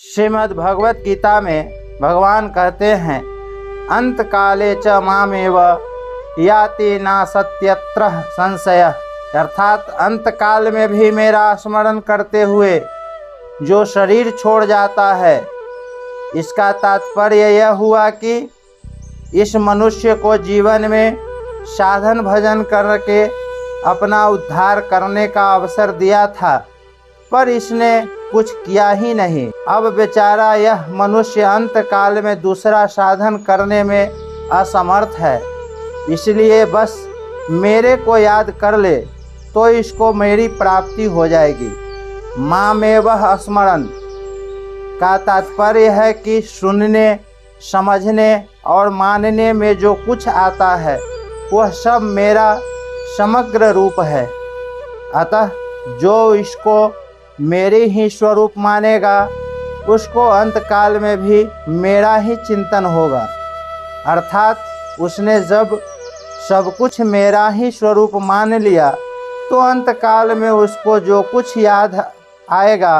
श्रीमद् भगवत गीता में भगवान कहते हैं, अंत काले च मामेव याति ना सत्यत्र संशय। अर्थात अंत काल में भी मेरा स्मरण करते हुए जो शरीर छोड़ जाता है, इसका तात्पर्य यह हुआ कि इस मनुष्य को जीवन में साधन भजन करके अपना उद्धार करने का अवसर दिया था, पर इसने कुछ किया ही नहीं। अब बेचारा यह मनुष्य अंत काल में दूसरा साधन करने में असमर्थ है, इसलिए बस मेरे को याद कर ले तो इसको मेरी प्राप्ति हो जाएगी। मामेव स्मरण का तात्पर्य है कि सुनने, समझने और मानने में जो कुछ आता है वह सब मेरा समग्र रूप है। अतः जो इसको मेरे ही स्वरूप मानेगा उसको अंत काल में भी मेरा ही चिंतन होगा। अर्थात उसने जब सब कुछ मेरा ही स्वरूप मान लिया तो अंत काल में उसको जो कुछ याद आएगा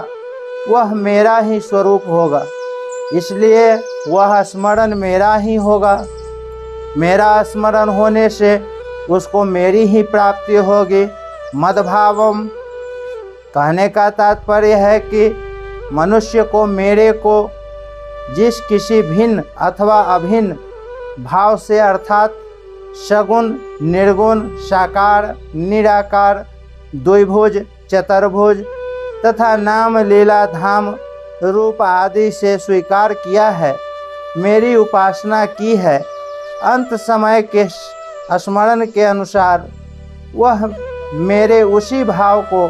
वह मेरा ही स्वरूप होगा, इसलिए वह स्मरण मेरा ही होगा। मेरा स्मरण होने से उसको मेरी ही प्राप्ति होगी। मद्भावम कहने का तात्पर्य है कि मनुष्य को मेरे को जिस किसी भिन्न अथवा अभिन्न भाव से, अर्थात सगुण, निर्गुण, साकार, निराकार, द्विभुज, चतुर्भुज तथा नाम, लीला, धाम, रूप आदि से स्वीकार किया है, मेरी उपासना की है, अंत समय के स्मरण के अनुसार वह मेरे उसी भाव को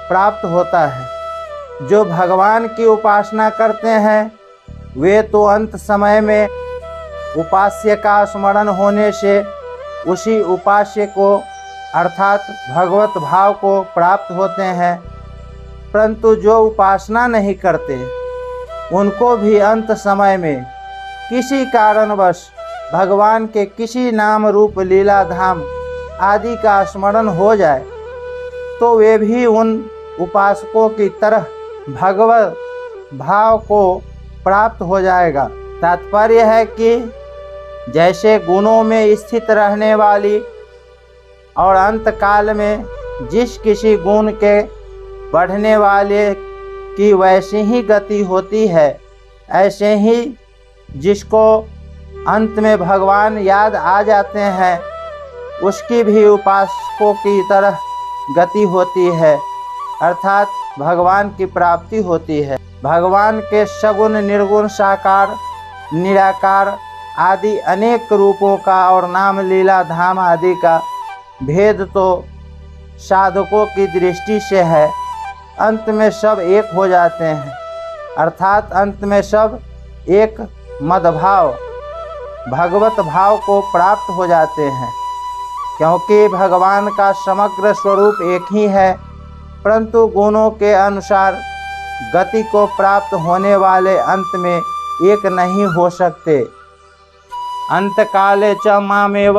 प्राप्त होता है। जो भगवान की उपासना करते हैं वे तो अंत समय में उपास्य का स्मरण होने से उसी उपास्य को अर्थात भगवत भाव को प्राप्त होते हैं, परंतु जो उपासना नहीं करते उनको भी अंत समय में किसी कारणवश भगवान के किसी नाम, रूप, लीला, धाम आदि का स्मरण हो जाए तो वे भी उन उपासकों की तरह भगवत भाव को प्राप्त हो जाएगा। तात्पर्य है कि जैसे गुणों में स्थित रहने वाली और अंत काल में जिस किसी गुण के बढ़ने वाले की वैसी ही गति होती है, ऐसे ही जिसको अंत में भगवान याद आ जाते हैं उसकी भी उपासकों की तरह गति होती है, अर्थात भगवान की प्राप्ति होती है। भगवान के सगुण, निर्गुण, साकार, निराकार आदि अनेक रूपों का और नाम, लीला, धाम आदि का भेद तो साधकों की दृष्टि से है, अंत में सब एक हो जाते हैं, अर्थात अंत में सब एक मदभाव भगवत भाव को प्राप्त हो जाते हैं। क्योंकि भगवान का समग्र स्वरूप एक ही है, परंतु गुणों के अनुसार गति को प्राप्त होने वाले अंत में एक नहीं हो सकते। अंत काले च मामेव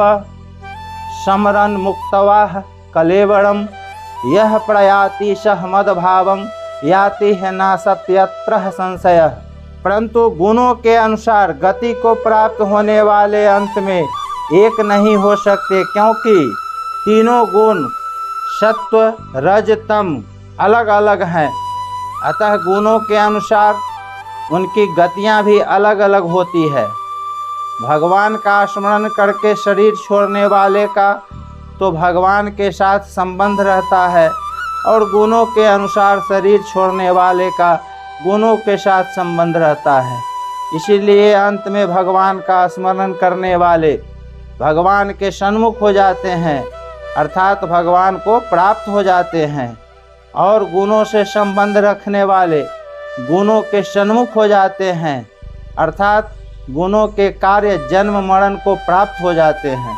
स्मरन् मुक्तवाः कलेवरं यह प्रयाति सह मद्भावं याति है ना सत्यत्र संशय। परंतु गुणों के अनुसार गति को प्राप्त होने वाले अंत में एक नहीं हो सकते, क्योंकि तीनों गुण सत्व, रज, तम अलग अलग हैं। अतः गुणों के अनुसार उनकी गतियां भी अलग अलग होती है। भगवान का स्मरण करके शरीर छोड़ने वाले का तो भगवान के साथ संबंध रहता है, और गुणों के अनुसार शरीर छोड़ने वाले का गुणों के साथ संबंध रहता है। इसीलिए अंत में भगवान का स्मरण करने वाले भगवान के सन्मुख हो जाते हैं, अर्थात भगवान को प्राप्त हो जाते हैं, और गुणों से संबंध रखने वाले गुणों के सन्मुख हो जाते हैं, अर्थात गुणों के कार्य जन्म मरण को प्राप्त हो जाते हैं।